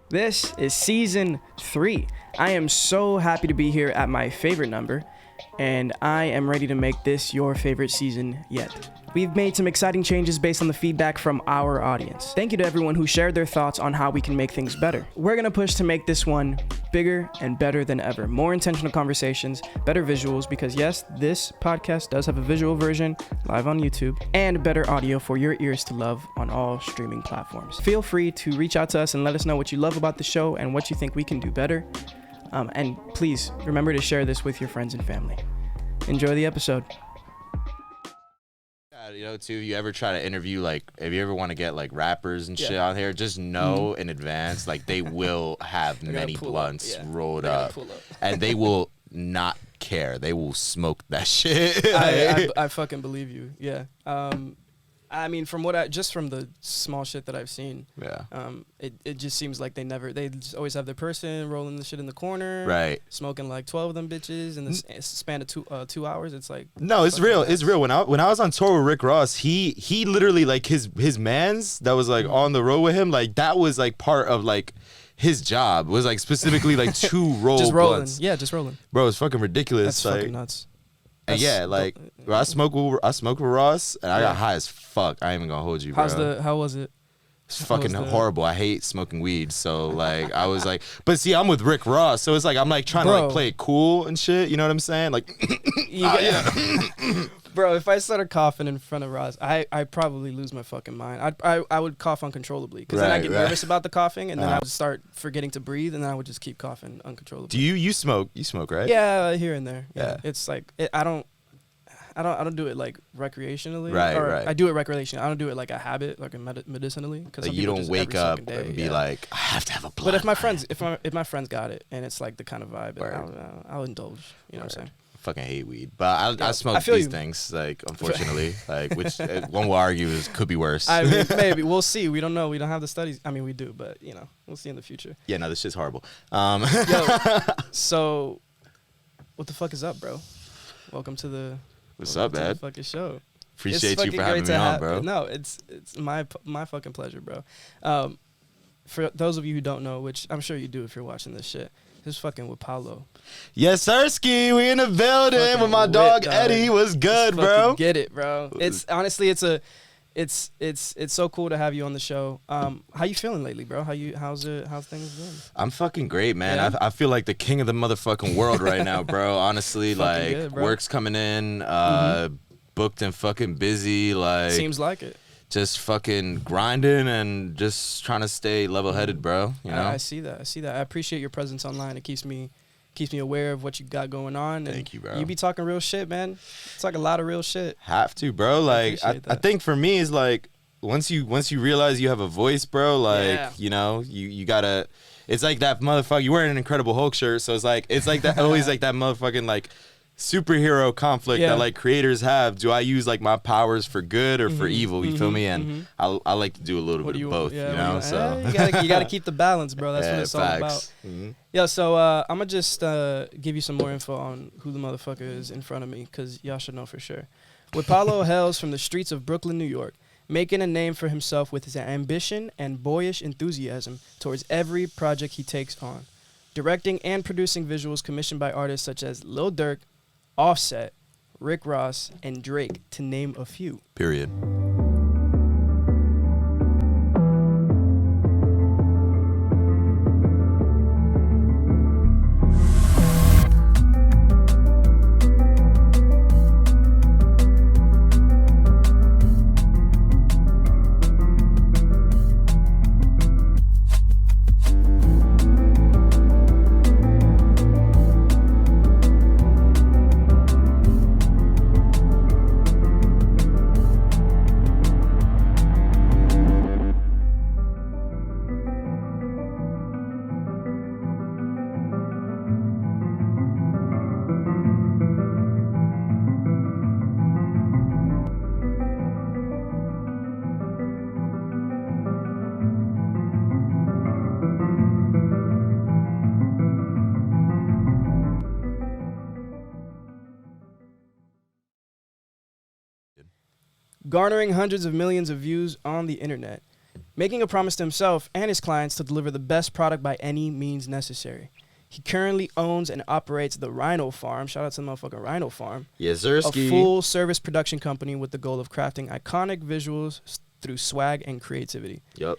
This is season 3. I am so happy to be here at my favorite number, and I am ready to make this your favorite season yet. We've made some exciting changes based on the feedback from our audience. Thank you to everyone who shared their thoughts on how we can make things better. We're gonna push to make this one bigger and better than ever. More intentional conversations, better visuals, because yes, this podcast does have a visual version live on YouTube, and better audio for your ears to love on all streaming platforms. Feel free to reach out to us and let us know what you love about the show and what you think we can do better. And please remember to share this with your friends and family. Enjoy the episode. You know, too, if you ever try to interview, like, if you ever want to get, like, rappers and shit out here, just know in advance, like, they will have many blunts rolled up, and they will not care. They will smoke that shit. I fucking believe you, yeah. I mean, from the small shit that I've seen, it just seems like they just always have their person rolling the shit in the corner, right? Smoking like 12 of them bitches in the span of 2 hours. It's like, no, it's real. Nuts. It's real. When I was on tour with Rick Ross, he literally, like, his mans that was like on the road with him, like that was like part of like his job was like specifically like to roll just rolling, blunts. yeah, just rolling. Bro, it's fucking ridiculous. That's like, fucking nuts. And yeah, like bro, I smoked with Ross, and I got high as fuck. I ain't even gonna hold you, bro. How was it? It's fucking horrible. I hate smoking weed, so like I was like, but see, I'm with Rick Ross, so it's like I'm like trying to like play it cool and shit. You know what I'm saying? Like, bro, if I started coughing in front of Ross, I probably lose my fucking mind. I would cough uncontrollably because then I get nervous about the coughing, and then I would start forgetting to breathe, and then I would just keep coughing uncontrollably. Do you smoke? You smoke, right? Yeah, here and there. Yeah. It's like I don't do it like recreationally. Right. I do it recreationally. I don't do it like a habit, like medicinally. Because like you don't wake up and be like, I have to have a blunt. But if my friends got it and it's like the kind of vibe, I'll indulge. You know what I'm saying? I fucking hate weed, but I smoke these things. Like, unfortunately, like, which one will argue could be worse. I mean, maybe we'll see. We don't know. We don't have the studies. I mean, we do, but you know, we'll see in the future. Yeah, no, this shit's horrible. So what the fuck is up, bro? Welcome to the. What's up, man? Fucking show. Appreciate you for having me on, bro. No, it's my fucking pleasure, bro. For those of you who don't know, which I'm sure you do if you're watching this shit, this is fucking Whipalo. Yes, sirski. We in the building with my dog Eddie. What's good, bro? Get it, bro. It's honestly, it's so cool to have you on the show. How you feeling lately, bro? How's things going? I'm fucking great, man. Yeah? I feel like the king of the motherfucking world right now, bro. Honestly, like good, bro. Work's coming in, booked and fucking busy. Like seems like it. Just fucking grinding and just trying to stay level-headed, bro. You know? I see that. I appreciate your presence online. It keeps me aware of what you got going on. Thank you, bro. You be talking real shit, man. Talk a lot of real shit. Have to, bro. Like I think for me is like once you realize you have a voice, bro, like you know, you gotta. It's like that motherfucker. You wearing an Incredible Hulk shirt, so it's like that always like that motherfucking like superhero conflict that like creators have. Do I use like my powers for good or for evil? You feel me? And I like to do a little bit of both. You know, so you gotta keep the balance, bro. That's what it's all about. Yeah, so I'm gonna just give you some more info on who the motherfucker is in front of me, because y'all should know for sure. Whipalo hails from the streets of Brooklyn, New York, making a name for himself with his ambition and boyish enthusiasm towards every project he takes on. Directing and producing visuals commissioned by artists such as Lil Durk, Offset, Rick Ross, and Drake, to name a few. Period. Garnering hundreds of millions of views on the internet, making a promise to himself and his clients to deliver the best product by any means necessary. He currently owns and operates the Rhino Farm. Shout out to the motherfucking Rhino Farm. Yes, sir. A full-service production company with the goal of crafting iconic visuals through swag and creativity. Yep.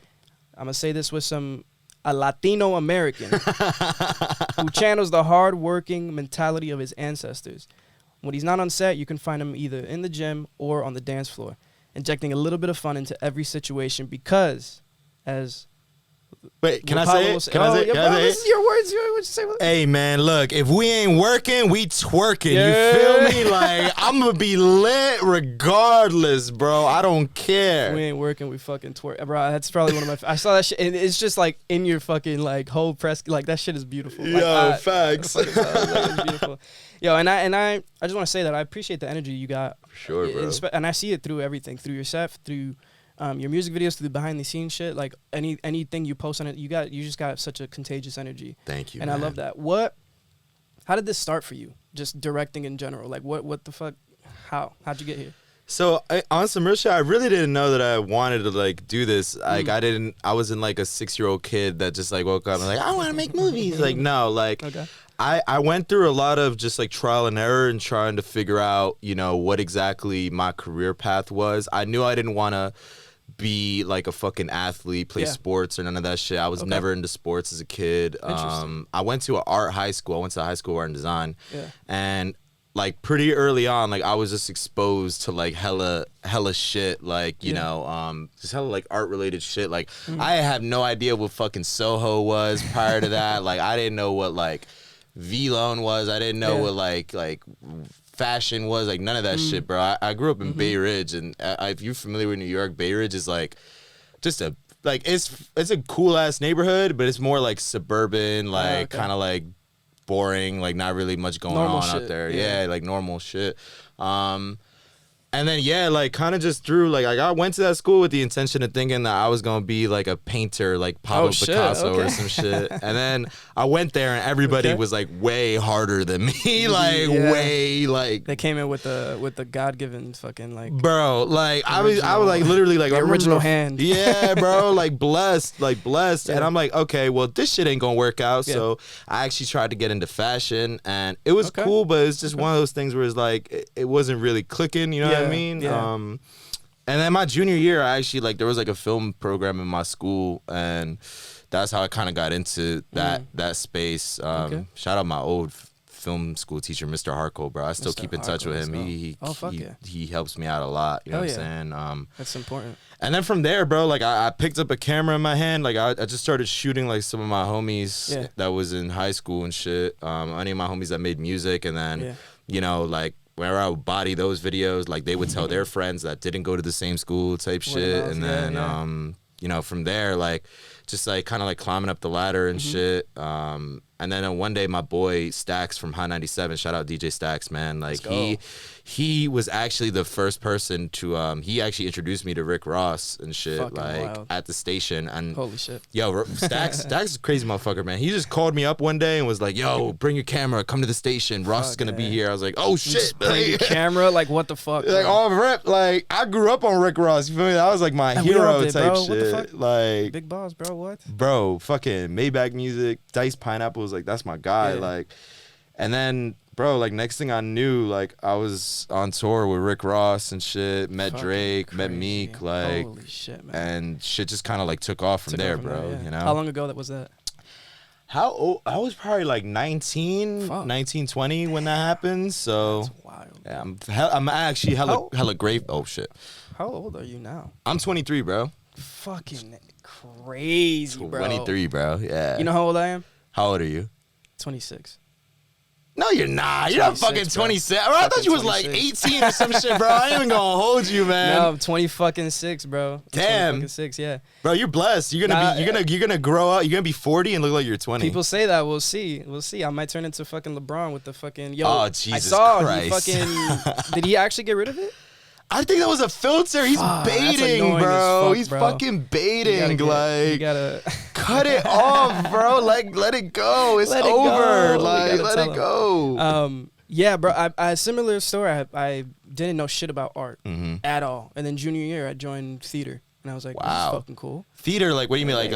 I'm going to say this with a Latino American who channels the hard-working mentality of his ancestors. When he's not on set, you can find him either in the gym or on the dance floor, injecting a little bit of fun into every situation because, as... Wait, can I say it? Can I say it? This is your words. What you say? Hey, man, look, if we ain't working, we twerking. Yeah. You feel me? Like, I'm going to be lit regardless, bro. I don't care. If we ain't working, we fucking twerk. Bro, that's probably one of my... I saw that shit, and it's just, like, in your fucking, like, whole press... Like, that shit is beautiful. Like, yo, facts. It's beautiful. Yo, and I just want to say that I appreciate the energy you got. For sure, bro. And I see it through everything. Through your set, through... your music videos, through the behind the scenes shit, like anything you post on it, you just got such a contagious energy. Thank you, and man. I love that. How did this start for you? Just directing in general, like what the fuck? How'd you get here? So on some real shit, I really didn't know that I wanted to like do this. Like I wasn't like a 6-year-old kid that just like woke up and like I want to make movies. Like no, like okay. I went through a lot of just like trial and error and trying to figure out, you know, what exactly my career path was. I knew I didn't want to be like a fucking athlete, play sports or none of that shit. I was never into sports as a kid. I went to an art high school. I went to high school of art and design. Yeah. And like pretty early on, like I was just exposed to like hella shit, like, you know, just hella like art related shit. Like I have no idea what fucking Soho was prior to that. Like I didn't know what like V-Lone was. I didn't know what like fashion was, like none of that shit, bro. I grew up in Bay Ridge, and if you're familiar with New York, Bay Ridge is like just a like it's a cool ass neighborhood, but it's more like suburban, like kind of like boring, like not really much going on out there. Yeah, like normal shit. And then like kind of just through like I went to that school with the intention of thinking that I was gonna be like a painter, like Pablo Picasso or some shit. And then I went there and everybody was like way harder than me, like way like they came in with the God-given fucking like bro, like I was like literally like the original hand. Yeah, bro, like blessed. And I'm like, okay, well this shit ain't gonna work out. So I actually tried to get into fashion, and it was cool, but it's just one of those things where it's like it wasn't really clicking, you know what I mean? Yeah. And then my junior year, I actually like there was like a film program in my school, and that's how I kind of got into that space. Shout out my old film school teacher, Mr. Harko, bro. I still keep in touch with him. He helps me out a lot. You know what I'm saying? That's important. And then from there, bro, like I picked up a camera in my hand. Like I just started shooting like some of my homies that was in high school and shit. Any of my homies that made music, and then you know like whenever I would body those videos, like they would tell their friends that didn't go to the same school type shit. And then you know, from there, like just like kind of like climbing up the ladder and shit. And then one day my boy Stax from High 97, shout out DJ Stax, man. Like he was actually the first person to he actually introduced me to Rick Ross and shit. Fucking like wild. At the station. And holy shit. Yo, Stax is a crazy motherfucker, man. He just called me up one day and was like, yo, bring your camera, come to the station. Ross is gonna be here. I was like, oh shit. Bring your camera, like what the fuck? Like all rip, like I grew up on Rick Ross. You feel me? That was like my hero type bro. shit. What the fuck? Like big balls, bro. What? Bro, fucking Maybach Music, Dice Pineapple was like that's my guy. Like, and then bro, like next thing I knew, like I was on tour with Rick Ross and shit. Met fucking Drake, crazy. Met Meek, like holy shit, man. And shit just kind of like took off from there, bro. You know? How long ago was that? How old? I was probably like 19, 20 when that happened. So that's wild. Yeah, I'm actually hella great. Oh shit. How old are you now? I'm 23, bro. Fucking crazy, bro. 23, bro. Yeah. You know how old I am? How old are you? 26. No, you're not. You're not fucking 27. Bro. I thought you was 26. Like 18 or some shit, bro. I ain't even gonna hold you, man. No, I'm 26, bro. Damn. 26, yeah. Bro, you're blessed. You're gonna grow up. You're gonna be 40 and look like you're 20. People say that. We'll see. I might turn into fucking LeBron with the fucking yo. Oh Jesus I saw Christ. He fucking. Did he actually get rid of it? I think that was a filter. He's baiting, bro. He's fucking baiting. You gotta cut it off, bro. Like, let it go. It's over. Like, let it go. Yeah, bro. I similar story. I didn't know shit about art at all. And then junior year, I joined theater. And I was like, this is fucking cool. Theater, like, what do you mean, like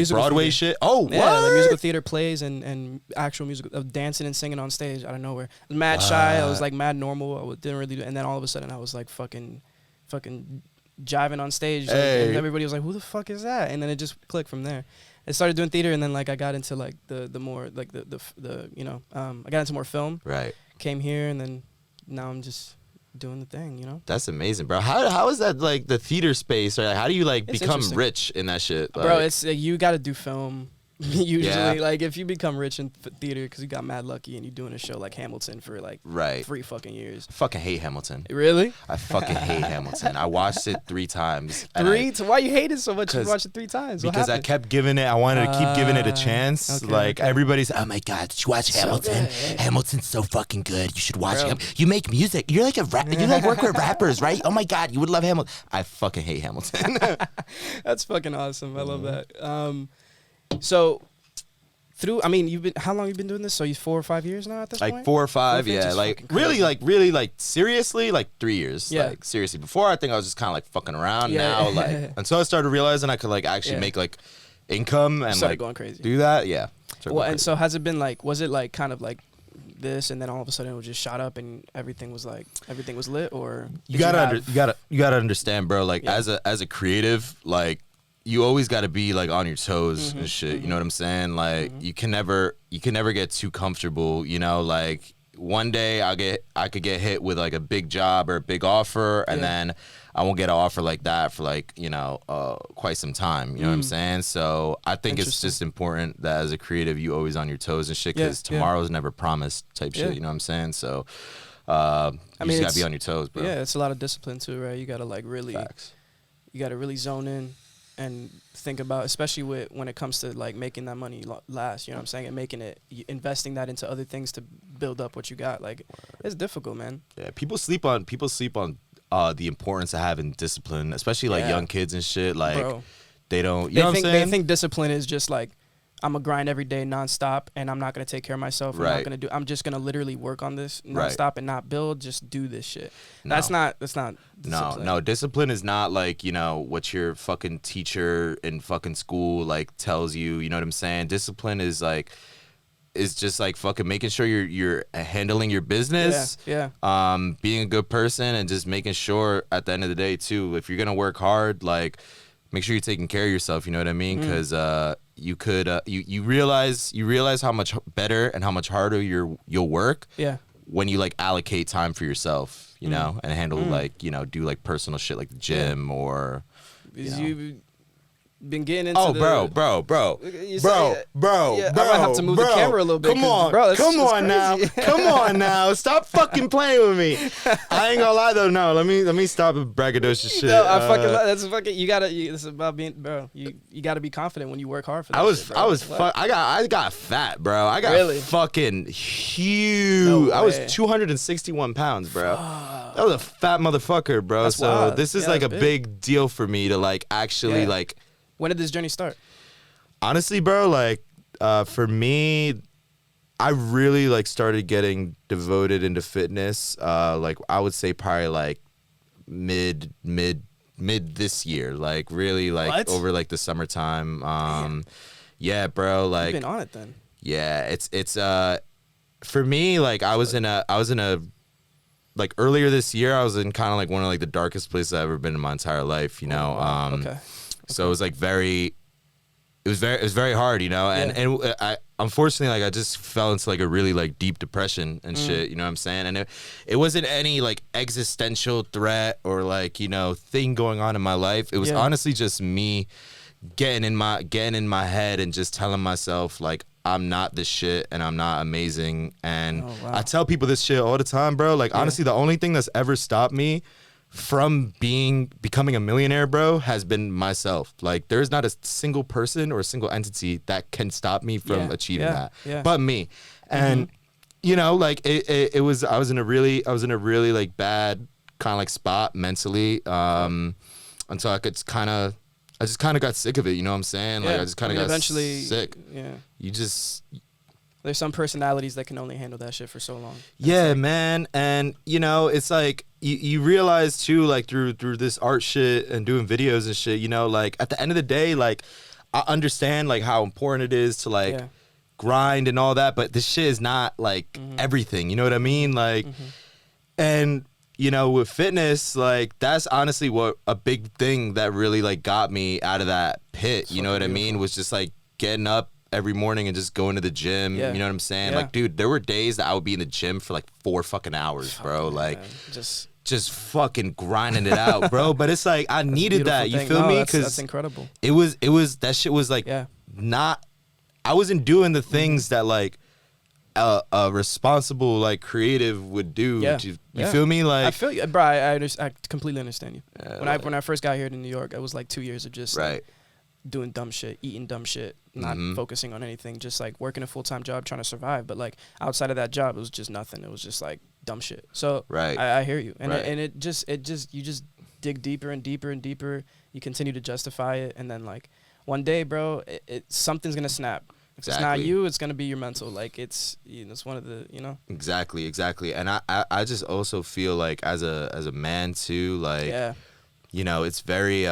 Broadway theater. shit? Oh, what? Yeah, like musical theater plays and actual musical dancing and singing on stage out of nowhere. I was mad shy. I was like mad normal. I didn't really do. And then all of a sudden, I was like fucking jiving on stage. Like, and everybody was like, "Who the fuck is that?" And then it just clicked from there. I started doing theater, and then like I got into like the more like the you know I got into more film. Right. Came here, and then now I'm just doing the thing, you know. That's amazing, bro. How is that like the theater space? Or like, how do you like become rich in that shit, like, bro? It's you got to do film. Usually, like if you become rich in theater because you got mad lucky and you're doing a show like Hamilton for like 3 fucking years. I fucking hate Hamilton. Really? I fucking hate Hamilton. I watched it 3 times. Why you hate it so much? You watched it 3 times. Because I kept giving it. I wanted to keep giving it a chance. Everybody's, oh my god, did you watch Hamilton? Hamilton's so fucking good. You should watch him. You make music. You're like you like work with rappers, right? Oh my god, you would love Hamilton. I fucking hate Hamilton. That's fucking awesome. I love that. So, how long you been doing this? So you 4 or 5 years now at this point? Like 4 or 5, yeah. Like really, seriously, like 3 years. Yeah. Like seriously. Before I think I was just kind of like fucking around. Yeah. Now like until I started realizing I could like actually make like income and like going crazy. Do that, yeah. Well, and so has it been like? Was it like kind of like this, and then all of a sudden it just shot up and everything was lit, or you gotta understand, bro. Like as a creative, like. You always got to be like on your toes and shit. You know what I'm saying? Like you can never get too comfortable. You know, like one day I could get hit with like a big job or a big offer, and then I won't get an offer like that for like quite some time. You know what I'm saying? So I think it's just important that as a creative you always on your toes and shit because tomorrow's never promised type shit. You know what I'm saying? So you just gotta be on your toes, bro. Yeah, it's a lot of discipline too, right? You gotta like really, you gotta really zone in. And think about, especially when it comes to like making that money last, you know what I'm saying, and investing that into other things to build up what you got. Like, it's difficult, man. Yeah, people sleep on the importance of having discipline, especially like young kids and shit. Like, bro, they don't. You know what I'm saying? They think discipline is just like, I'm gonna grind every day nonstop, and I'm not gonna take care of myself. I'm just gonna literally work on this nonstop and not build. Just do this shit. No. That's not. Discipline. No. Discipline is not like what your fucking teacher in fucking school like tells you. You know what I'm saying? Discipline is like. Is just like fucking making sure you're handling your business. Yeah. Being a good person and just making sure at the end of the day too, if you're gonna work hard, like make sure you're taking care of yourself. You know what I mean? Because you could you realize how much better and how much harder you'll work when you like allocate time for yourself, you know, and handle like do like personal shit like the gym or you've been getting into bro. I might have to move the camera a little bit. Come on now. Stop fucking playing with me. I ain't gonna lie though. No, let me stop with braggadocious shit. No, that's fucking. It's about being, bro. You gotta be confident when you work hard for that. I got fat, bro. I got fucking huge. No way. I was 261 pounds, bro. That was a fat motherfucker, bro. That's so wild. this is like a big deal for me to like actually like. When did this journey start? Honestly, bro, like for me, I really like started getting devoted into fitness. Like I would say probably like mid this year. Like really like over like the summertime. Yeah, bro. Like you've been on it then. Yeah, it's for me like I was in a like earlier this year I was in kind of like one of like the darkest places I've ever been in my entire life. You know. Okay. So it was like it was very hard, you know, and I unfortunately like I just fell into like a really like deep depression and shit, you know what I'm saying? And it wasn't any like existential threat or like, thing going on in my life. It was honestly just me getting in my head and just telling myself like I'm not this shit and I'm not amazing. And I tell people this shit all the time, bro. Like honestly, the only thing that's ever stopped me from becoming a millionaire, bro, has been myself. Like there's not a single person or a single entity that can stop me from achieving that, but me. And like it was, I was in a really like bad kind of like spot mentally, until I just kind of got sick of it. You know what I'm saying? Like I just kind of got eventually sick. Yeah. There's some personalities that can only handle that shit for so long. Yeah, man. And, it's like, you realize too, like through this art shit and doing videos and shit, you know, like at the end of the day, like I understand like how important it is to like grind and all that, but this shit is not like everything, you know what I mean? Like, and you know, with fitness, like that's honestly what a big thing that really like got me out of that pit, you know what I mean? Was just like getting up every morning and just going to the gym, you know what I'm saying? Like, dude, there were days that I would be in the gym for like 4 fucking hours, bro. Like, just fucking grinding it out, bro. But it's like I needed that. You feel me? Because that's incredible. It was that shit was like not. I wasn't doing the things that like a responsible like creative would do. You feel me? Like I feel you, bro. I completely understand you. When I first got here to New York, it was like 2 years of just like, doing dumb shit, eating dumb shit, not focusing on anything, just like working a full-time job trying to survive. But like outside of that job, it was just nothing. It was just like dumb shit. So I hear you, and it just you just dig deeper and deeper and deeper. You continue to justify it, and then like one day, bro, something's gonna snap. If it's not you, it's gonna be your mental. Like it's one of the Exactly. And I just also feel like as a man too, like you know, it's very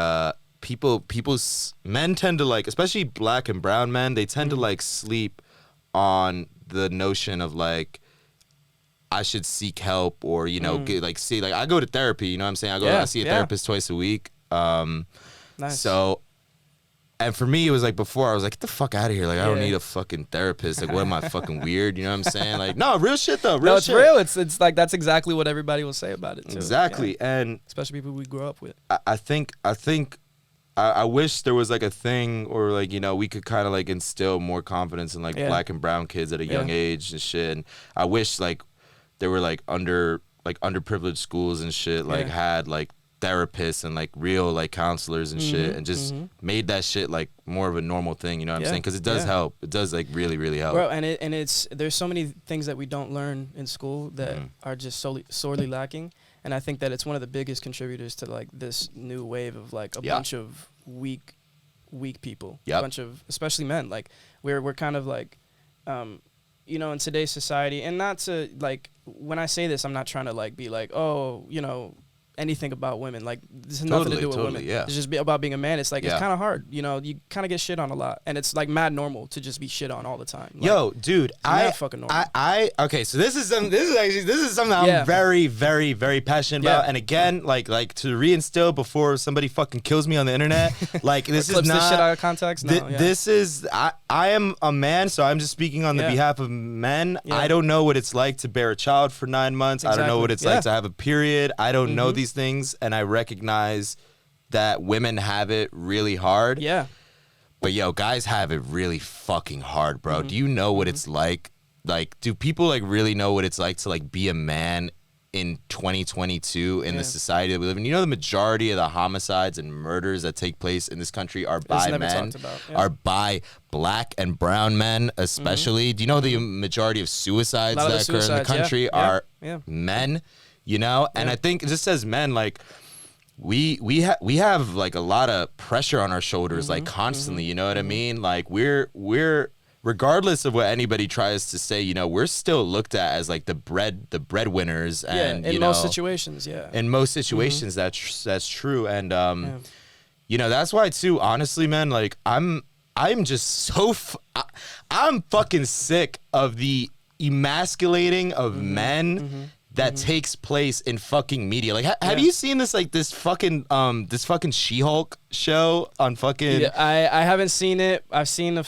men tend to like, especially black and brown men, they tend to like sleep on the notion of like I should seek help or see like I go to therapy, you know what I'm saying? I see a therapist twice a week. Nice. So and for me, it was like before I was like, get the fuck out of here. Like, I don't need a fucking therapist. Like, what am I fucking weird? You know what I'm saying? Like, no, real shit though. No, it's real. It's like that's exactly what everybody will say about it too. Exactly. And especially people we grew up with. I think I wish there was like a thing or like, you know, we could kind of like instill more confidence in like black and brown kids at a young age and shit. And I wish like there were like underprivileged schools and shit like had like therapists and like real like counselors and shit and just made that shit like more of a normal thing, you know what I'm saying? Because it does help. It does like really, really help. Bro, and it's there's so many things that we don't learn in school that are just sorely lacking. And I think that it's one of the biggest contributors to like this new wave of like a bunch of weak people, a bunch of especially men. Like we're kind of like, you know, in today's society, and not to like when I say this, I'm not trying to like be like, oh, you know, anything about women. Like this has nothing to do with women. Yeah. It's just about being a man. It's like it's kind of hard. You know, you kind of get shit on a lot, and it's like mad normal to just be shit on all the time. Like, yo, dude, fucking normal. Okay, so this is something I'm very, very, very passionate about. And again, like to reinstill before somebody fucking kills me on the internet. Like this is not this shit out of context. No, this is I am a man, so I'm just speaking on the behalf of men. I don't know what it's like to bear a child for 9 months. I don't know what it's like to have a period. I don't know these things, and I recognize that women have it really hard. Yeah. But yo, guys have it really fucking hard, bro. Do you know what it's like? Like, do people like really know what it's like to like be a man in 2022 in the society that we live in? You know, the majority of the homicides and murders that take place in this country are by men, are by black and brown men, especially. Do you know the majority of suicides that occur in the country are men? You know, and I think just as men, like we have like a lot of pressure on our shoulders, like constantly. You know what I mean? Like we're regardless of what anybody tries to say, you know, we're still looked at as like the breadwinners, and in most situations, in most situations, that's true, and you know, that's why too. Honestly, man, like I'm just so I'm fucking sick of the emasculating of men that takes place in fucking media. Like, have you seen this, like, this fucking She-Hulk show on fucking... Yeah, I haven't seen it. I've seen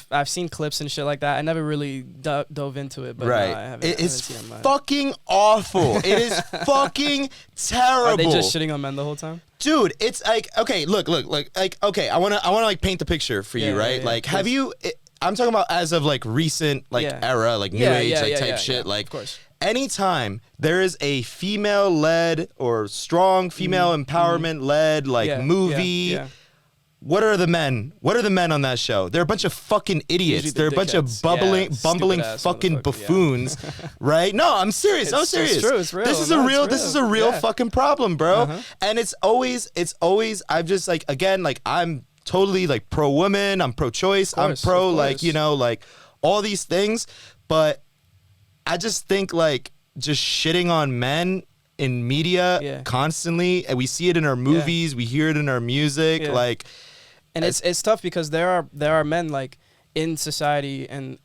clips and shit like that. I never really dove into it, but right. No, I haven't. It's fucking awful. It is fucking terrible. Are they just shitting on men the whole time? Dude, it's like, okay, look, like, okay, I wanna like paint the picture for you, right? Like, have you... I'm talking about as of like recent like era, like new age like type shit. Like, of course. Anytime there is a female-led or strong female empowerment-led like movie, what are the men? What are the men on that show? They're a bunch of fucking idiots. They're a bunch of bumbling fucking buffoons, right? No, I'm serious. I'm serious. It's true. It's real. This is a real fucking problem, bro. And it's always. I'm just like, again, like I'm totally like pro woman. I'm pro choice. I'm pro like, you know, like all these things, but I just think like just shitting on men in media constantly, and we see it in our movies, we hear it in our music, like. And it's tough because there are men like in society and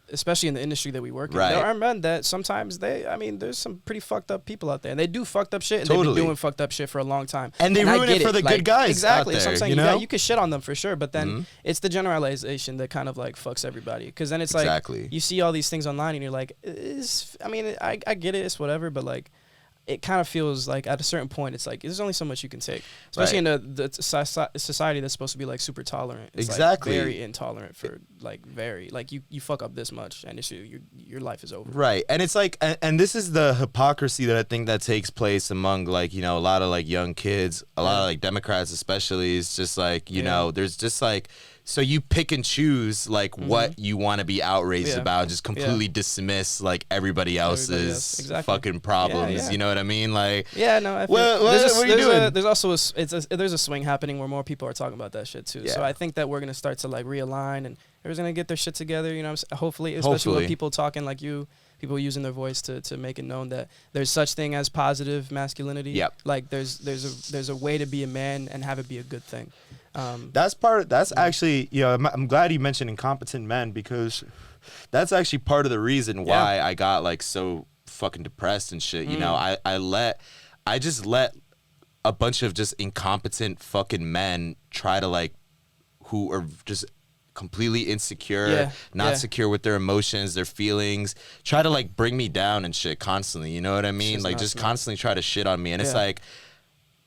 especially in the industry that we work in. There are men that sometimes there's some pretty fucked up people out there, and they do fucked up shit, and they've been doing fucked up shit for a long time. And they ruin it for the good guys. Exactly. Out there, so I'm saying, you know? you can shit on them for sure, but then it's the generalization that kind of like fucks everybody. Because then it's like you see all these things online, and you're like, I get it, it's whatever, but like. It kind of feels like at a certain point, it's like there's only so much you can take, especially in the society that's supposed to be like super tolerant. It's like very intolerant for you fuck up this much and your life is over. Right, and it's like, and this is the hypocrisy that I think that takes place among like a lot of like young kids, a lot of like Democrats especially. It's just like there's just like. So you pick and choose like what you want to be outraged about, just completely dismiss like everybody else's fucking problems. You know what I mean? Like, no. What are you doing? There's also there's a swing happening where more people are talking about that shit too. Yeah. So I think that we're gonna start to like realign, and everyone's gonna get their shit together. You know, hopefully, especially with people talking like you. People using their voice to make it known that there's such thing as positive masculinity. Yep. Like there's a way to be a man and have it be a good thing. That's actually, I'm glad you mentioned incompetent men, because that's actually part of the reason why I got like so fucking depressed and shit. You know, I just let a bunch of just incompetent fucking men try to like, who are just completely insecure, not secure with their emotions, their feelings, try to like bring me down and shit constantly. You know what I mean? Like just constantly try to shit on me. And it's like,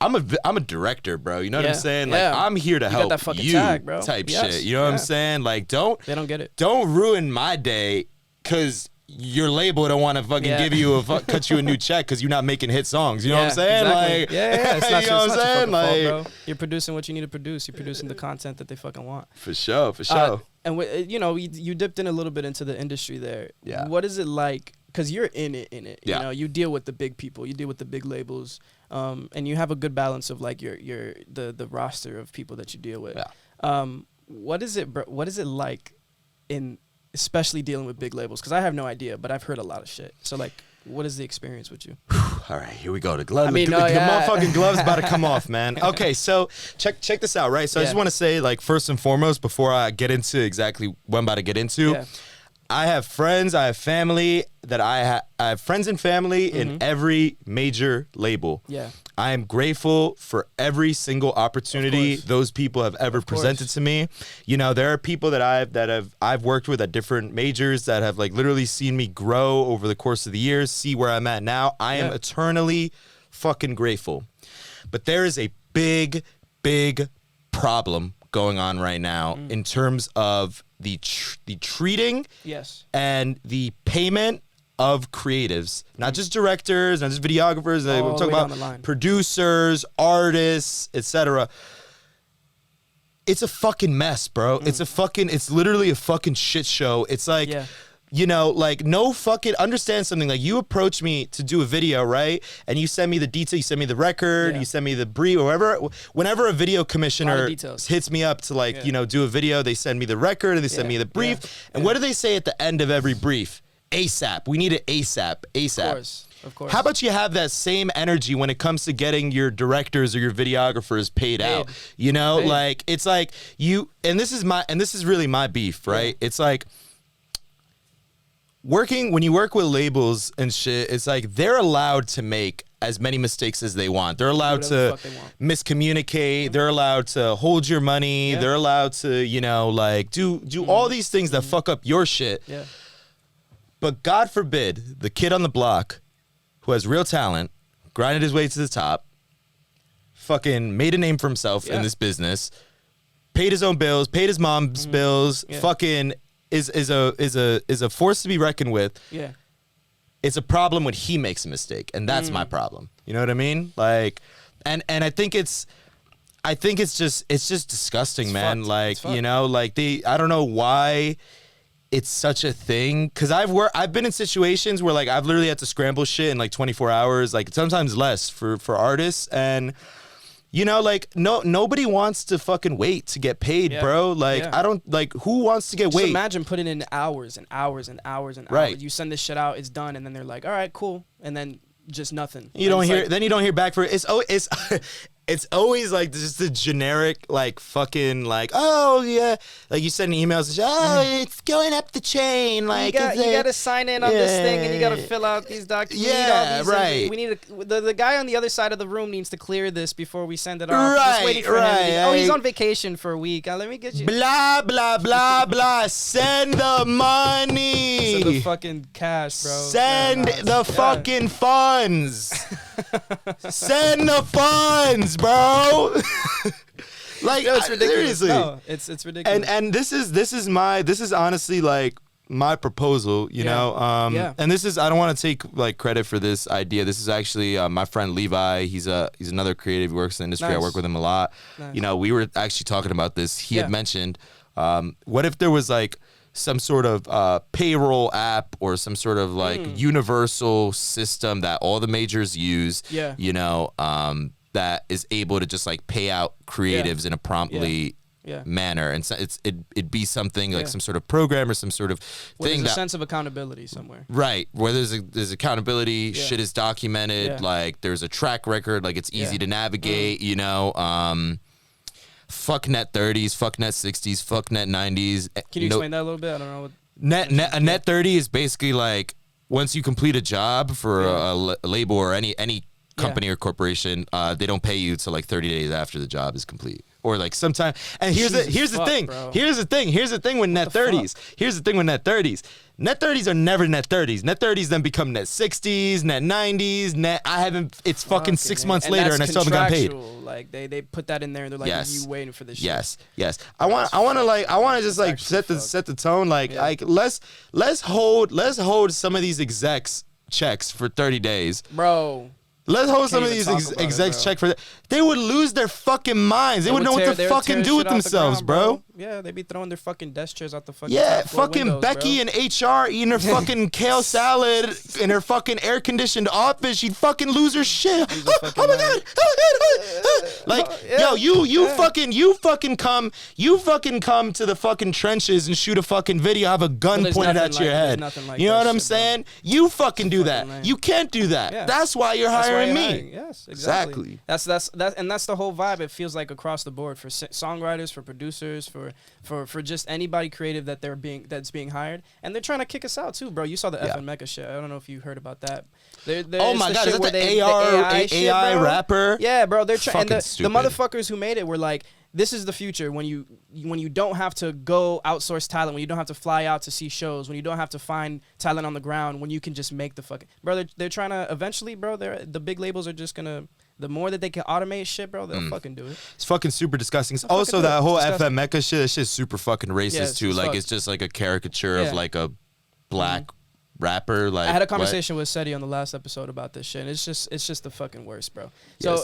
I'm a director, bro. You know what I'm saying? Like I'm here to help you tag, bro. Type shit. You know what I'm saying? Like they don't get it. Don't ruin my day because your label don't want to fucking give you cut you a new check because you're not making hit songs. You know what I'm saying? Exactly. Like it's not, you know what I'm saying? Like fault, bro. You're producing what you need to produce. You're producing the content that they fucking want. For sure. And you dipped in a little bit into the industry there. Yeah. What is it like? Because you're in it. Yeah. You know, you deal with the big people. You deal with the big labels. And you have a good balance of like the roster of people that you deal with. Yeah. What is it like especially dealing with big labels? Because I have no idea, but I've heard a lot of shit. So like, what is the experience with you? All right, here we go. The motherfucking glove's about to come off, man. Okay, so check this out, right? So I just want to say, like, first and foremost, before I get into exactly what I'm about to get into, I have friends, I have family that I have friends and family in every major label. Yeah. I am grateful for every single opportunity those people have ever presented to me. You know, there are people that I've worked with at different majors that have like literally seen me grow over the course of the years, see where I'm at now. I am eternally fucking grateful. But there is a big problem going on right now in terms of the treating and the payment of creatives, not just directors, not just videographers. I'm talking about producers, artists, etc. It's a fucking mess, bro. It's literally a fucking shit show. It's like, you know, like no fucking, understand something. Like you approach me to do a video, right? And you send me the detail, you send me the record, you send me the brief, or whatever. Whenever a video commissioner hits me up to like, you know, do a video, they send me the record and they send me the brief. And what do they say at the end of every brief? ASAP. We need it ASAP. Of course. How about you have that same energy when it comes to getting your directors or your videographers paid out? You know, like it's like and this is really my beef, right? It's like when you work with labels and shit, it's like they're allowed to make as many mistakes as they want. They're allowed to miscommunicate. They're allowed to hold your money. They're allowed to, you know, like do all these things that fuck up your shit. Yeah. But God forbid the kid on the block who has real talent, grinded his way to the top, fucking made a name for himself in this business, paid his own bills, paid his mom's bills, fucking is a force to be reckoned with. Yeah. It's a problem when he makes a mistake, and that's my problem. You know what I mean? Like, and I think it's just disgusting, man. Fucked. Like, you know, like I don't know why it's such a thing, because I've been in situations where like I've literally had to scramble shit in like 24 hours, like sometimes less for artists, and you know, like nobody wants to fucking wait to get paid, bro. Like I don't, like, who wants to get Just imagine putting in hours and hours and hours and hours. You send this shit out, it's done, and then they're like, all right, cool, and then just nothing. You don't hear. Then you don't hear back for it. It's always like just a generic like fucking like, oh yeah, like you send emails and it's going up the chain, like you gotta sign in on this thing and you gotta fill out these documents. Yeah, right. We need the guy on the other side of the room needs to clear this before we send it off. Just waiting for him. He's on vacation for a week. Let me get you. Blah blah blah blah. Send the money. Send the fucking cash, bro. Send the fucking funds. Send the funds, bro. Like, no, it's ridiculous. Seriously. No, it's ridiculous. And this is honestly like my proposal, you know. And this is, I don't want to take like credit for this idea. This is actually my friend Levi. He's another creative. He works in the industry. Nice. I work with him a lot. Nice. You know, we were actually talking about this. He had mentioned, what if there was like some sort of payroll app or some sort of like universal system that all the majors use, you know, that is able to just like pay out creatives in a promptly manner. And so it'd be something like some sort of program or some sort of thing. There's a sense of accountability somewhere. Right. Where there's accountability, shit is documented, like there's a track record, like it's easy to navigate, you know. Fuck net 30s, fuck net 60s, fuck net 90s. Can you explain that a little bit? I don't know. A net 30 is basically like once you complete a job for a label or any company or corporation, they don't pay you till like 30 days after the job is complete. Or like sometime. And here's the thing. Bro. Here's the thing with net 30s. Here's the thing with net 30s. Net 30s are never net 30s. Net 30s then become net 60s, net 90s, it's fucking 6 months later and I still haven't gotten paid. Like they put that in there and they're like, you waiting for this shit. Yes. I want to just like set the tone. Like let's hold some of these execs checks for 30 days. Bro. Let's hold some of these execs check for that. They would lose their fucking minds. They would know what to fucking do with themselves, bro. Yeah, they'd be throwing their fucking desk chairs out the fucking fucking windows, Becky in HR eating her fucking kale salad in her fucking air-conditioned office. She'd fucking lose her shit. Oh my god. Like, yo, you fucking come to the fucking trenches and shoot a fucking video, have a gun pointed at your head. You know what I'm saying? You fucking do that. You can't do that. That's why you're hiring me. Yes, exactly. That's the whole vibe. It feels like across the board for songwriters, for producers, for just anybody creative that's being hired, and they're trying to kick us out too, bro. You saw the FN Mecca shit. I don't know if you heard about that. Oh my god, is that the AI rapper? Yeah, bro. They're trying. The motherfuckers who made it were like, this is the future when you don't have to go outsource talent, when you don't have to fly out to see shows, when you don't have to find talent on the ground, when you can just make the fucking, bro. They're trying to eventually, bro. The big labels are just gonna. The more that they can automate shit, bro, they'll fucking do it. It's fucking super disgusting. Also, that whole FN Mecca shit, that shit's super fucking racist too. Like, it's just like a caricature of like a black rapper. Like, I had a conversation with Edie on the last episode about this shit, and it's just the fucking worst, bro. So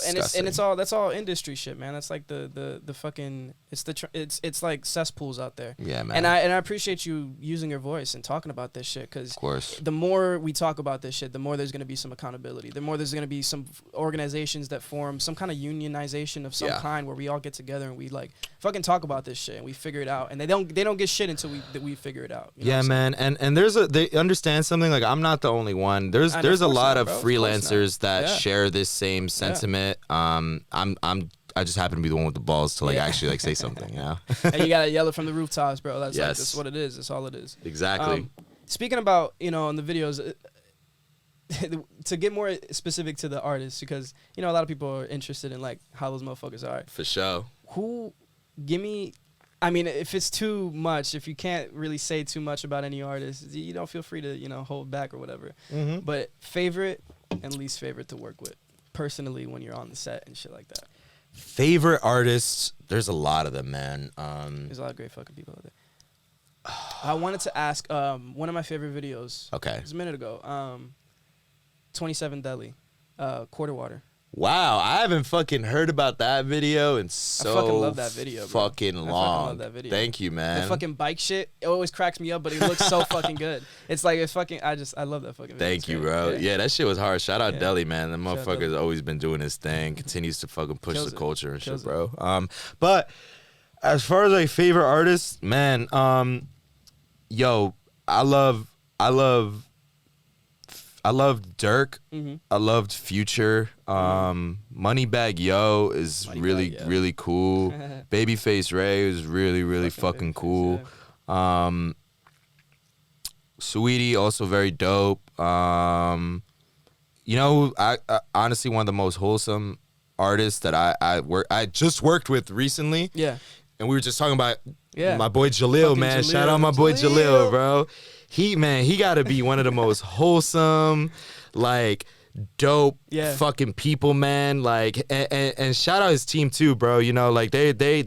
that's all industry shit, man. That's like the fucking it's like cesspools out there. Yeah, man. And I appreciate you using your voice and talking about this shit, because of course, the more we talk about this shit, the more there's gonna be some accountability. The more there's gonna be some organizations that form some kind of unionization of some kind, where we all get together and we like fucking talk about this shit and we figure it out. And they don't get shit until we figure it out. You know man. And they understand something. Like, I'm not the only one. There's a lot of freelancers that share this same sentiment. I just happen to be the one with the balls to like actually like say something, you know. And you gotta yell it from the rooftops, bro. That's what it is. That's all it is. Exactly. Speaking about, in the videos, to get more specific to the artists, because a lot of people are interested in like how those motherfuckers are. For sure. I mean, if it's too much, if you can't really say too much about any artist, you don't feel free to, hold back or whatever. Mm-hmm. But favorite and least favorite to work with, personally, when you're on the set and shit like that. Favorite artists, there's a lot of them, man. There's a lot of great fucking people out there. I wanted to ask, one of my favorite videos. Okay. It was a minute ago. 27 Deli, Quarter Water. Wow, I haven't fucking heard about that video in so I fucking love that video, bro. Fucking long. I fucking love that video. Thank you, man. The fucking bike shit, it always cracks me up, but it looks so fucking good. It's like, it's fucking, I love that fucking video. Thank you, bro. Yeah, that shit was hard. Shout out Deli, man. The motherfucker's always been doing his thing, continues to fucking push the culture and shit, bro. But as far as like favorite artists, man, I love I loved Durk. Mm-hmm. I loved Future. Moneybag Yo is really cool. Babyface Ray is really fucking cool. Yeah. Sweetie also very dope. I honestly one of the most wholesome artists that I just worked with recently. Yeah. And we were just talking about my boy Fucking man. Jaleel. Shout out my boy Jaleel, bro. He got to be one of the most wholesome, like, dope fucking people, man. Like, and shout out his team too, bro. You know, like they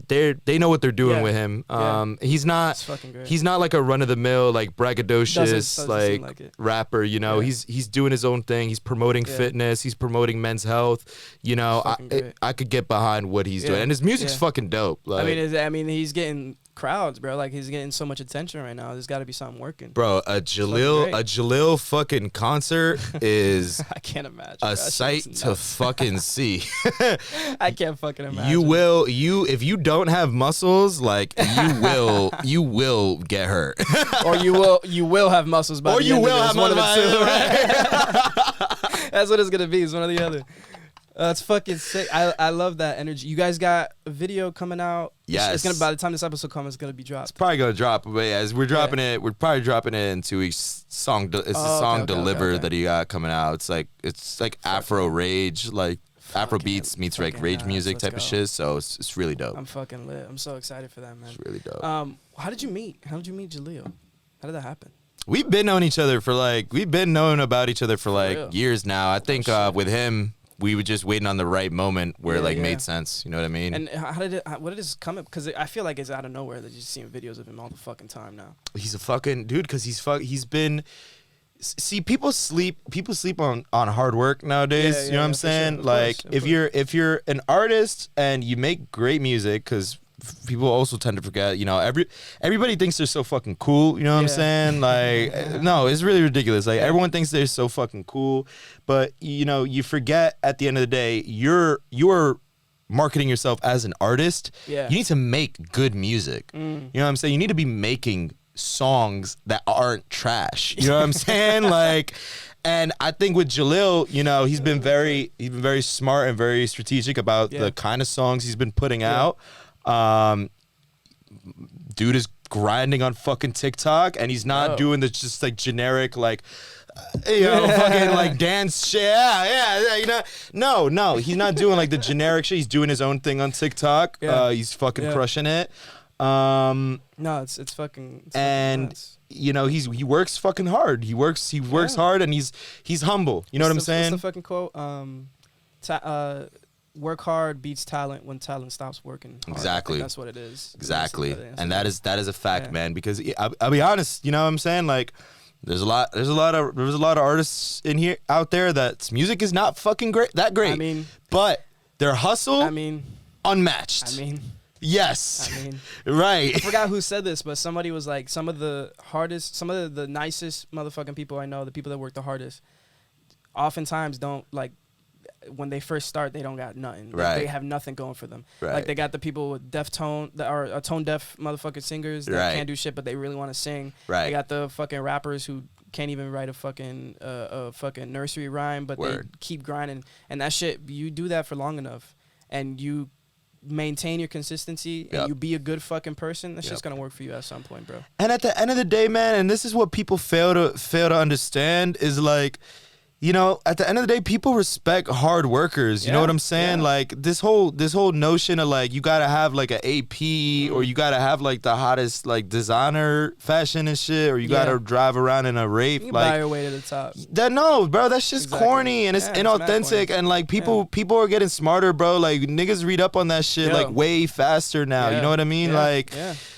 know what they're doing with him. He's not like a run of the mill, like, braggadocious like rapper. You know, he's doing his own thing. He's promoting fitness. He's promoting men's health. You know, I could get behind what he's doing, and his music's fucking dope. Like, I mean, he's getting crowds, bro. Like, he's getting so much attention right now. There's got to be something working, bro. A Jaleel fucking concert is I can't imagine a sight to fucking see. I can't fucking imagine. If you don't have muscles, like, you will get hurt, or you will have muscles by the end of this. One of the two, right? That's what it's gonna be. It's one or the other. That's fucking sick. I love that energy. You guys got a video coming out. Yes. It's gonna, by the time this episode comes, it's gonna be dropped. It's probably gonna drop, but as we're dropping it, we're probably dropping it in 2 weeks. It's a song Deliver that he got coming out. It's like Afro rage, like Afro beats meets like rage music type of shit. So it's really dope. I'm fucking lit. I'm so excited for that, man. It's really dope. How did you meet? How did you meet Jaleel? How did that happen? We've been knowing each other for about each other for like years now. I think with him, we were just waiting on the right moment where it made sense. You know what I mean? And what did this come up? Because I feel like it's out of nowhere that you're just seeing videos of him all the fucking time now. He's a fucking dude because he's been. See, people sleep on hard work nowadays. You know what I'm saying? Sure, like, if you're an artist and you make great music, because people also tend to forget, you know, everybody thinks they're so fucking cool, you know what I'm saying? Like, no, it's really ridiculous. Like, everyone thinks they're so fucking cool, but, you know, you forget at the end of the day, you're marketing yourself as an artist. You need to make good music. You know what I'm saying? You need to be making songs that aren't trash. You know what I'm saying? Like, and I think with Jaleel, you know, he's been very smart and very strategic about the kind of songs he's been putting out. Dude is grinding on fucking TikTok, and he's not doing the just like generic like, you know, fucking like dance shit. Yeah, you know. No, he's not doing like the generic shit. He's doing his own thing on TikTok. He's fucking crushing it. No, it's fucking. And nuts. You know, he works fucking hard. He works hard, and he's humble. You know what I'm saying? What's the fucking quote? Work hard beats talent when talent stops working hard. Exactly. That's what it is. Exactly. And that is a fact, man. Because I'll be honest, you know what I'm saying? Like, there's a lot of artists out there that's music is not fucking great. I mean, but their hustle, unmatched. Yes. Right. I forgot who said this, but somebody was like, some of the nicest motherfucking people I know, the people that work the hardest, oftentimes don't, like, when they first start, they don't got nothing. Like, they have nothing going for them. Like, they got the people with tone deaf motherfucking singers that can't do shit, but they really want to sing. They got the fucking rappers who can't even write a fucking nursery rhyme, but they keep grinding. And that shit, you do that for long enough, and you maintain your consistency and you be a good fucking person, that's just gonna work for you at some point, bro. And at the end of the day, man, and this is what people fail to understand, is like, you know, at the end of the day, people respect hard workers. You know what I'm saying? Like, this whole notion of like, you gotta have like an AP or you gotta have like the hottest like designer fashion and shit, or you gotta drive around in a Wraith. You like, buy your way to the top. No, bro, that's just corny and it's inauthentic, and like people are getting smarter, bro. Like, niggas read up on that shit like way faster now. You know what I mean? Like,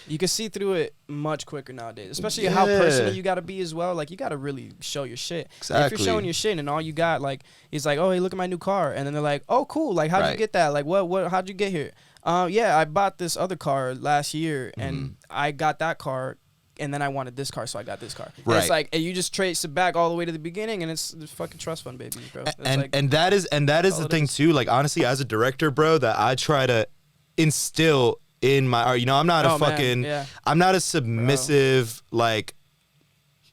you can see through it much quicker nowadays, especially how personal you gotta be as well. Like, you gotta really show your shit. Exactly. If you're showing your shit and all you got, like, he's like, oh, hey, look at my new car, and then they're like, oh, cool, like, how'd you get that? Like, how'd you get here? Yeah, I bought this other car last year, and I got that car, and then I wanted this car, so I got this car. And it's like, and you just trace it back all the way to the beginning, and it's fucking trust fund, baby, bro. And that is the thing too. Like, honestly, as a director, bro, that I try to instill in my art. You know, I'm not I'm not a submissive like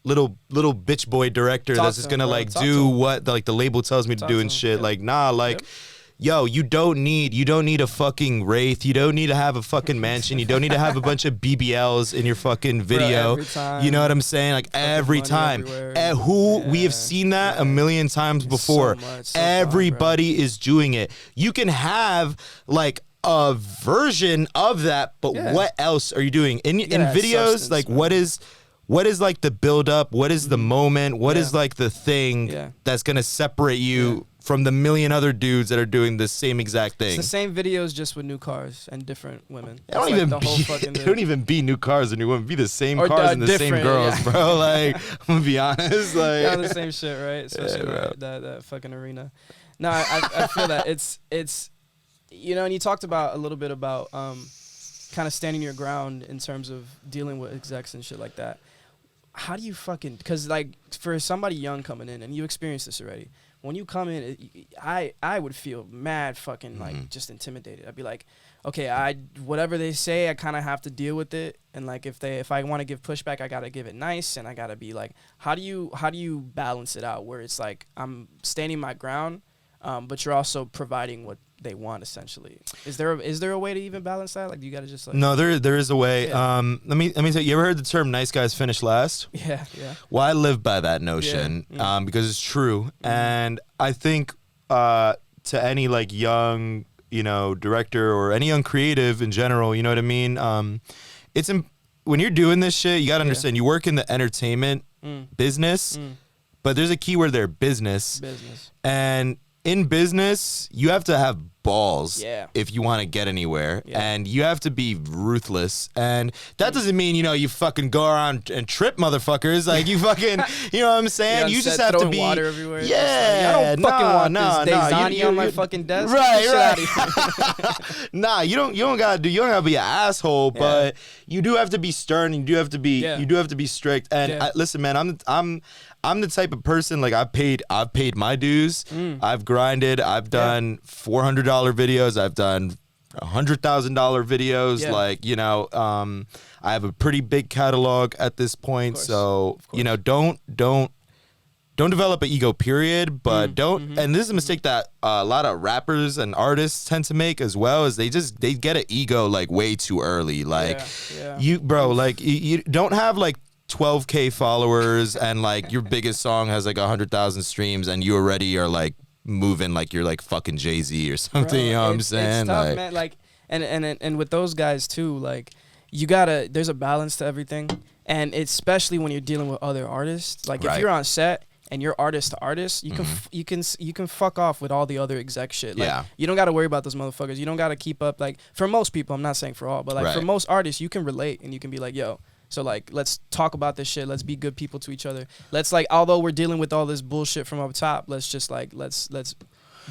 little bitch boy director that's just gonna like do what the label tells me to do and shit. Like, nah, like. Yo, you don't need a fucking Wraith. You don't need to have a fucking mansion. You don't need to have a bunch of BBLs in your fucking video. Bro, every time, you know what I'm saying? Like every time. We have seen that a million times before. Everybody is doing it. You can have like a version of that, but what else are you doing in videos? Like, what is like the build up? What is the moment? What is like the thing that's gonna separate you from the million other dudes that are doing the same exact thing? It's the same videos, just with new cars and different women. It don't even be new cars and new women. Be the same cars and the same girls, bro. Like, I'm gonna be honest. Like, yeah, the same shit, right? Especially that fucking arena. No, I feel that it's you know, and you talked about a little bit about kind of standing your ground in terms of dealing with execs and shit like that. How do you fucking, because like for somebody young coming in, and you experienced this already, when you come in, I would feel mad fucking like just intimidated. I'd be like, okay, whatever they say, I kind of have to deal with it. And like if I want to give pushback, I gotta give it nice, and I gotta be like, how do you balance it out where it's like I'm standing my ground, but you're also providing what they want essentially? Is there a way to even balance that? Like, you gotta just like, no, there is a way. Let me tell you, you ever heard the term "nice guys finish last"? Yeah. Well, I live by that notion because it's true, and I think to any like young, you know, director or any young creative in general, you know what I mean. When you're doing this shit, you gotta understand you work in the entertainment business, but there's a key word there: business. And in business, you have to have balls if you want to get anywhere, and you have to be ruthless. And that doesn't mean, you know, you fucking go around and trip motherfuckers. Like, you fucking, you know what I'm saying? You just have to be water everywhere. Yeah, I don't fucking want this Daysani on my fucking desk. Right. Nah, you don't gotta be an asshole, but you do have to be stern. And you do have to be strict. And listen, man, I'm the type of person, like, I've paid my dues. I've grinded. I've done $400 videos. I've done $100,000 videos. Like, you know, I have a pretty big catalog at this point. So, you know, don't develop an ego, period. But don't, and this is a mistake that a lot of rappers and artists tend to make as well, is they get an ego like way too early. Like, you don't have like 12K followers and like your biggest song has like 100,000 streams and you already are like moving like you're like fucking Jay-Z or something. Bro, you know what I'm saying? It's tough, man. Like, and with those guys too, like, there's a balance to everything, and especially when you're dealing with other artists. Like, if you're on set and you're artist to artist, you can fuck off with all the other exec shit. Like, you don't got to worry about those motherfuckers. You don't got to keep up. Like, for most people, I'm not saying for all, but like for most artists, you can relate and you can be like, yo, so like, let's talk about this shit. Let's be good people to each other. Let's, like, although we're dealing with all this bullshit from up top, let's just like let's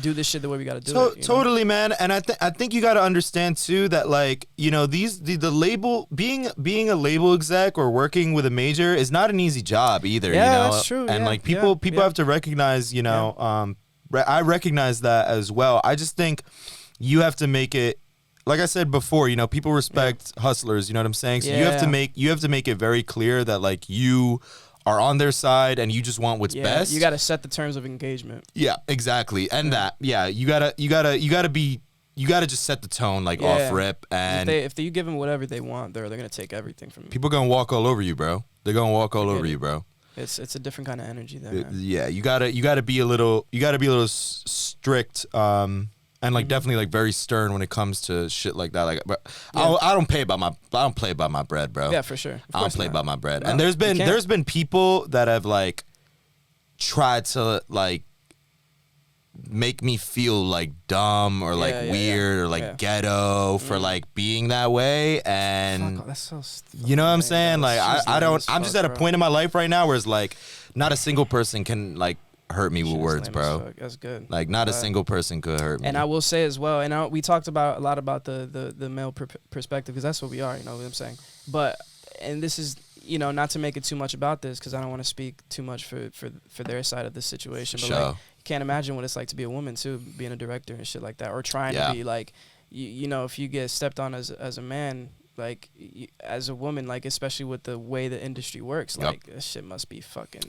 do this shit the way we gotta do it. Totally, man. And I think you gotta understand too that, like, you know, the label, being a label exec or working with a major is not an easy job either. Yeah, you know? That's true. And like people have to recognize, you know, I recognize that as well. I just think you have to make it. Like I said before, you know, people respect hustlers, you know what I'm saying? So you have to make it very clear that, like, you are on their side and you just want what's best. You got to set the terms of engagement. Yeah, exactly. And you got to just set the tone, like, off rip. And if you give them whatever they want, they're going to take everything from you. People going to walk all over you, bro. They're going to walk all over you, bro. It's a different kind of energy there, man. Yeah, you got to be a little strict, and like definitely like very stern when it comes to shit like that. Like, I don't play by my bread, bro. Yeah, for sure. I don't play by my bread. No, and there's been people that have like tried to like make me feel like dumb or like weird or like ghetto for like being that way. And that's so you know what I'm saying? Like, I'm just at a point in my life right now where it's like not a single person can like hurt me with words, bro. That's good. Like, not a single person could hurt me. And I will say as well, and we talked a lot about the male perspective, because that's what we are, you know what I'm saying? But, and this is, you know, not to make it too much about this, because I don't want to speak too much for their side of the situation, but like, you can't imagine what it's like to be a woman too, being a director and shit like that, or trying to be like, you know, if you get stepped on as a man, Like, as a woman, like, especially with the way the industry works, like, this shit must be fucking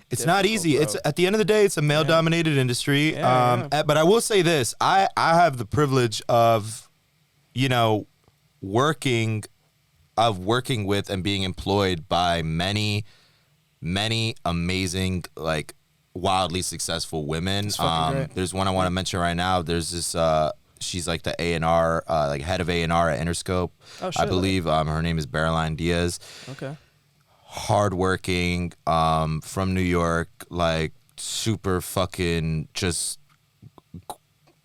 It's not easy. Bro. It's at the end of the day, it's a male-dominated industry. Yeah. But I will say this: I have the privilege of, you know, working with and being employed by many amazing, like, wildly successful women. There's one I want to mention right now. There's this. She's like the A&R, like head of A&R at Interscope. Oh, shit. I believe. Her name is Bereline Diaz. Okay. Hardworking, from New York, like super fucking just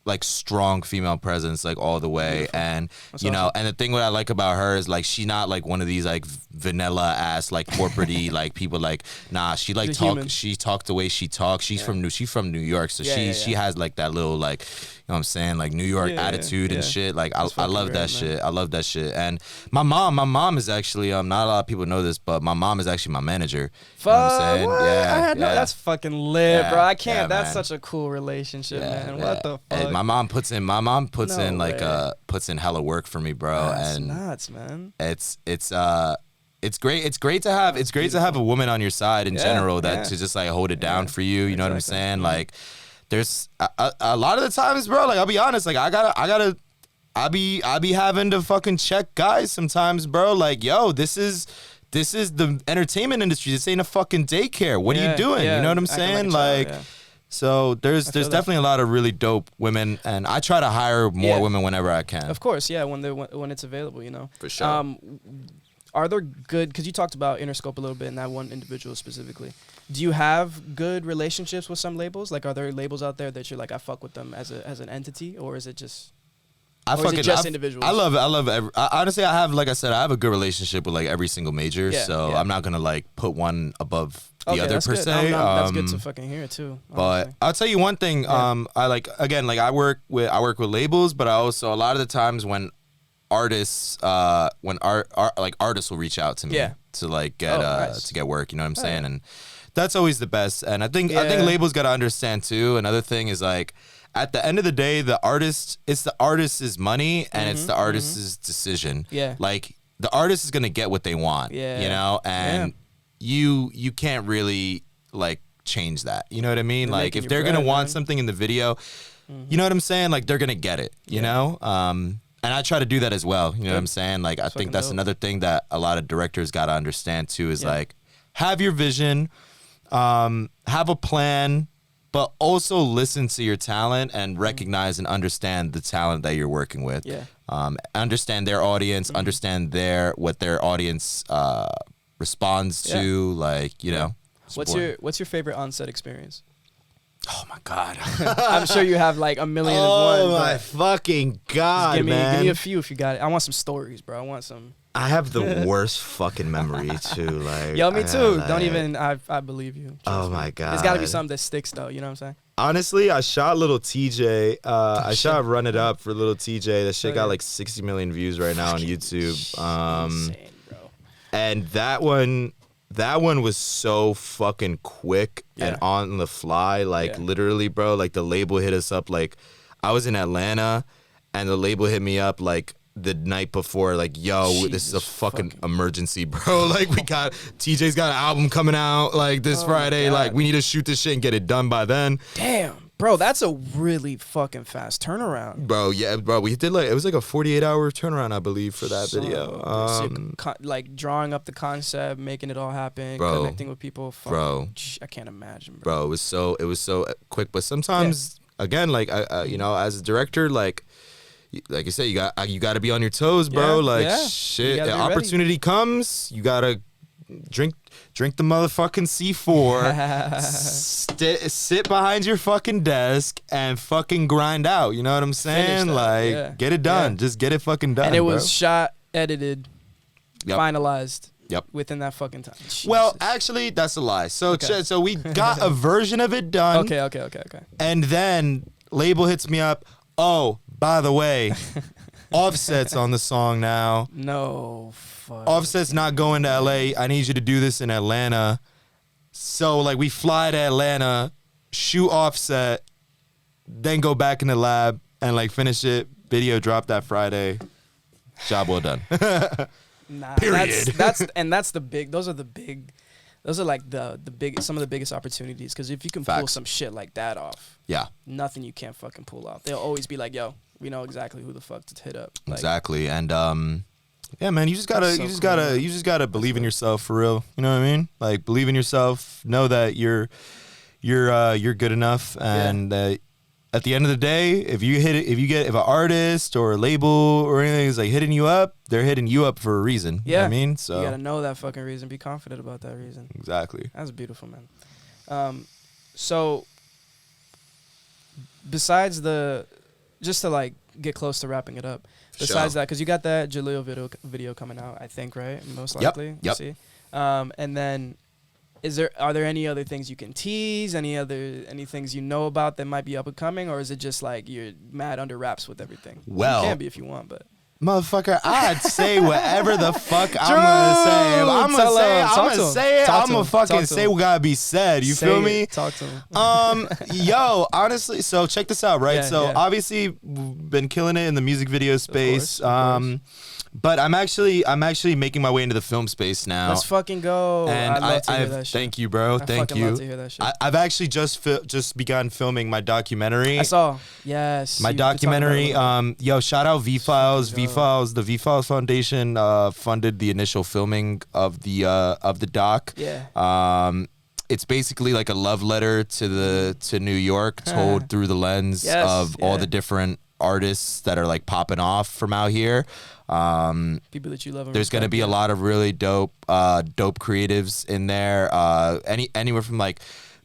like strong female presence, like all the way. Beautiful. And that's awesome. And the thing what I like about her is like she's not like one of these like vanilla ass like corporate-y like people. Like, nah, she like she talks the way she talks. She's from New York, so she has like that little like, you know what I'm saying, like New York attitude and shit. Like I love that shit. I love that shit. And my mom is actually not a lot of people know this, but my mom is actually my manager. Fuck, you know what I'm saying? Yeah, that's fucking lit, bro. I can't. That's such a cool relationship, man. What the fuck? And my mom puts in hella work for me, bro. That's and nuts, man. It's great. It's great to have a woman on your side in general that to just like hold it down for you. You know what I'm saying? Mm-hmm. Like, there's a lot of the times, bro. Like, I'll be honest. Like, I be having to fucking check guys sometimes, bro. Like, yo, this is the entertainment industry. This ain't a fucking daycare. What are you doing? You know what I'm saying? Like. So there's definitely a lot of really dope women, and I try to hire more women whenever I can. Of course, when it's available, you know. For sure. Are there good? Because you talked about Interscope a little bit, and that one individual specifically. Do you have good relationships with some labels? Like, are there labels out there that you're like, I fuck with them as an entity, or is it just? Individuals? Honestly, I have, like I said, I have a good relationship with like every single major, so I'm not gonna like put one above the other per se. That's good to fucking hear too. But I'll tell you one thing. I work with labels, but I also a lot of the times when artists artists will reach out to me to like get to get work. You know what I'm saying? And that's always the best. And I think labels got to understand too. Another thing is like, at the end of the day, it's the artist's money and it's the artist's decision. Yeah. Like, the artist is gonna get what they want. Yeah. You know, and you can't really like change that. You know what I mean? They're like, if they're gonna want something in the video, you know what I'm saying? Like, they're gonna get it. You know? And I try to do that as well. You know what I'm saying? Like, I think that's another thing that a lot of directors gotta understand too is like, have your vision, have a plan, but also listen to your talent and recognize and understand the talent that you're working with. Yeah. Understand their audience, understand what their audience responds to, like, you know. What's your favorite on-set experience? Oh my God. I'm sure you have like a million and one. Oh my fucking God, man. Give me a few if you got it. I want some stories, bro. I have the worst fucking memory too. Like, yo, me too. Don't even. I believe you. Oh my God. There's got to be something that sticks though. You know what I'm saying? Honestly, I shot Little TJ. I shot Run It Up for Little TJ. That shit got like 60 million views right now on YouTube. Insane, bro. And that one was so fucking quick and on the fly. Like, literally, bro. Like, the label hit us up. Like, I was in Atlanta, and the label hit me up like the night before, like, yo, this is a fucking emergency, bro. Like, TJ's got an album coming out like this Friday. Like, we need to shoot this shit and get it done by then. Damn, bro, that's a really fucking fast turnaround. Bro, yeah, bro, we did it was like a 48-hour turnaround, I believe, for that video. Like, drawing up the concept, making it all happen, connecting with people. Bro, I can't imagine, bro. Bro, it was so quick, but sometimes, again, like, you know, as a director, like I said, you got to be on your toes, bro. Shit, opportunity comes, you gotta drink the motherfucking C4, sit behind your fucking desk and fucking grind out. You know what I'm saying? Get it done. Just get it fucking done. And it was shot, edited, finalized. Yep. Within that fucking time. Jesus. Well, actually, that's a lie. So we got a version of it done. Okay. And then label hits me up. Oh, by the way, Offset's on the song now. No, fuck. Offset's not going to LA. I need you to do this in Atlanta. So, like, we fly to Atlanta, shoot Offset, then go back in the lab and, like, finish it. Video dropped that Friday. Job well done. Nah, Period. Those are like the big, some of the biggest opportunities. Because if you can pull some shit like that off, nothing you can't fucking pull off. They'll always be like, yo, we know exactly who the fuck to hit up. Like, exactly. And yeah, man, you just gotta believe in yourself for real. You know what I mean? Like, believe in yourself. Know that you're good enough, and at the end of the day, if an artist or a label or anything is like hitting you up, they're hitting you up for a reason. Yeah, you know what I mean, so you gotta know that fucking reason. Be confident about that reason. Exactly. That's beautiful, man. So besides just to like get close to wrapping it up. Besides that, because you got that Jaleel video coming out, I think, right? Most likely. Yep. See? And then, are there any other things you can tease? Any things you know about that might be up and coming, or is it just like you're mad under wraps with everything? Well, you can be if you want, but motherfucker, I'd say whatever the fuck I'm gonna say. If I'm gonna say it. I'm gonna fucking say what gotta be said. You feel me? Talk to him. Yo, honestly, so check this out, right? Obviously, we've been killing it in the music video space. Of course. But I'm actually making my way into the film space now. Let's fucking go. And I'd love to hear that shit. Thank you, bro. Thank you. Love to hear that shit. I've actually just begun filming my documentary. I saw. Yes. My documentary. Yo, shout out V-Files. V-Files. The V-Files Foundation funded the initial filming of the doc. Yeah. It's basically like a love letter to New York, told through the lens of all the different artists that are like popping off from out here. People that you love. There's gonna be a lot of really dope creatives in there. Anywhere from like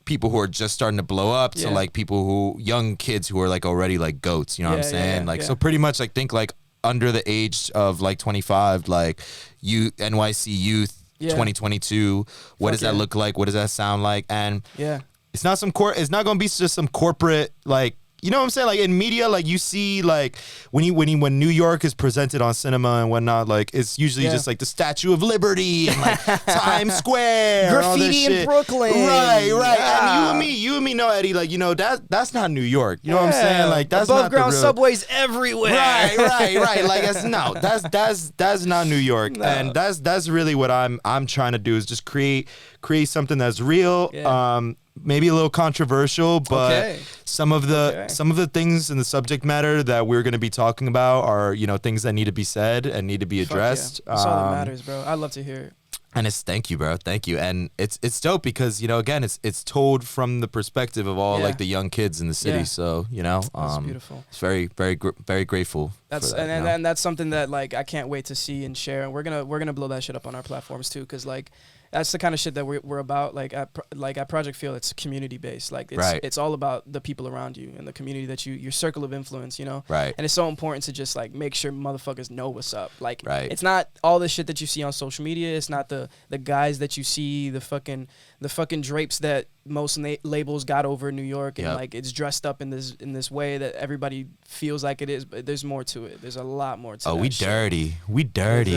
people who are just starting to blow up to like young kids who are like already like goats. You know what I'm saying? So pretty much like think like under the age of like 25, like NYC youth. 2022. What does that look like? What does that sound like? And it's not gonna be just some corporate like. You know what I'm saying? Like in media, like you see, like when New York is presented on cinema and whatnot, like it's usually just like the Statue of Liberty and like Times Square, graffiti in Brooklyn, right? Yeah. And you and me know, Eddie, like that's not New York. You know what I'm saying? Like that's above not ground the real... subways everywhere. Right. Like that's not New York, and that's really what I'm trying to do is just create something that's real. Yeah. Maybe a little controversial, but some of the things in the subject matter that we're going to be talking about are things that need to be said and need to be addressed. That's all that matters, bro. I'd love to hear it. And thank you, bro. Thank you. And it's dope because again it's told from the perspective of all like the young kids in the city. So that's beautiful. It's very grateful. That's for that, and that's something that like I can't wait to see and share. And we're gonna blow that shit up on our platforms too, because like. That's the kind of shit that we're about. Like at Project Feel, it's community based. Like it's all about the people around you and the community that your circle of influence. Right. And it's so important to just like make sure motherfuckers know what's up. Like it's not all the shit that you see on social media. It's not the guys that you see, the fucking drapes that most labels got over New York, and like it's dressed up in this way that everybody feels like it is, but there's more to it. There's a lot more to it. Oh, we dirty. We get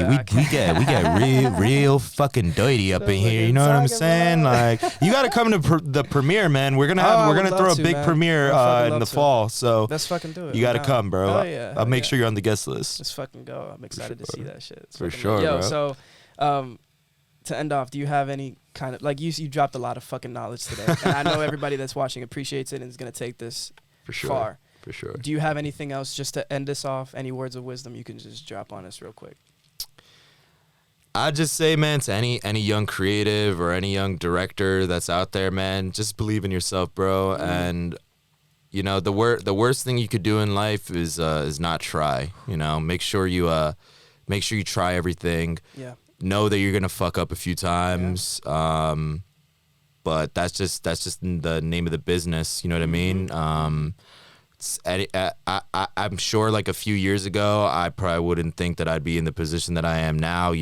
real fucking dirty up in here. You know what I'm saying? Like you got to come to the premiere, man. We're gonna throw a big premiere in the fall. So let's fucking do it. You got to come, bro. Oh, yeah. I'll make sure you're on the guest list. Let's fucking go. I'm excited to see that shit. For sure, bro. So to end off, do you have any kind of like you dropped a lot of fucking knowledge today, and I know everybody that's watching appreciates it and is gonna take this far. For sure. Do you have anything else just to end us off? Any words of wisdom you can just drop on us real quick? I'd just say, man, to any young creative or any young director that's out there, man, just believe in yourself, bro. And the worst thing you could do in life is not try. Make sure you try everything. Yeah. Know that you're gonna fuck up a few times, but that's just the name of the business. You know what I mean? I'm sure like a few years ago, I probably wouldn't think that I'd be in the position that I am now,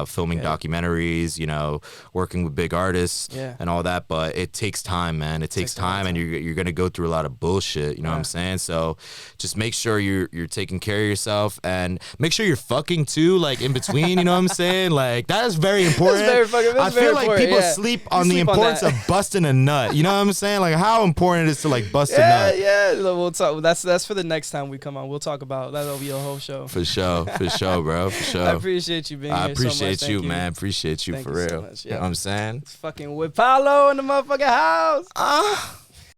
filming documentaries, working with big artists and all that. But it takes time, man. It takes time, and you're going to go through a lot of bullshit. You know what I'm saying? So just make sure you're taking care of yourself, and make sure you're fucking too, like in between. You know what I'm saying? Like that is very important. I feel like people sleep on the importance of busting a nut. You know what I'm saying? Like how important it is to like bust a nut. Yeah. we'll talk. That's for the next time we come on. We'll talk about that'll be a whole show. For sure, bro. For sure. I appreciate you being here. I appreciate so much. you, Thank man. Appreciate you Thank for you real. so much. You know what I'm saying? It's fucking Whipalo in the motherfucking house.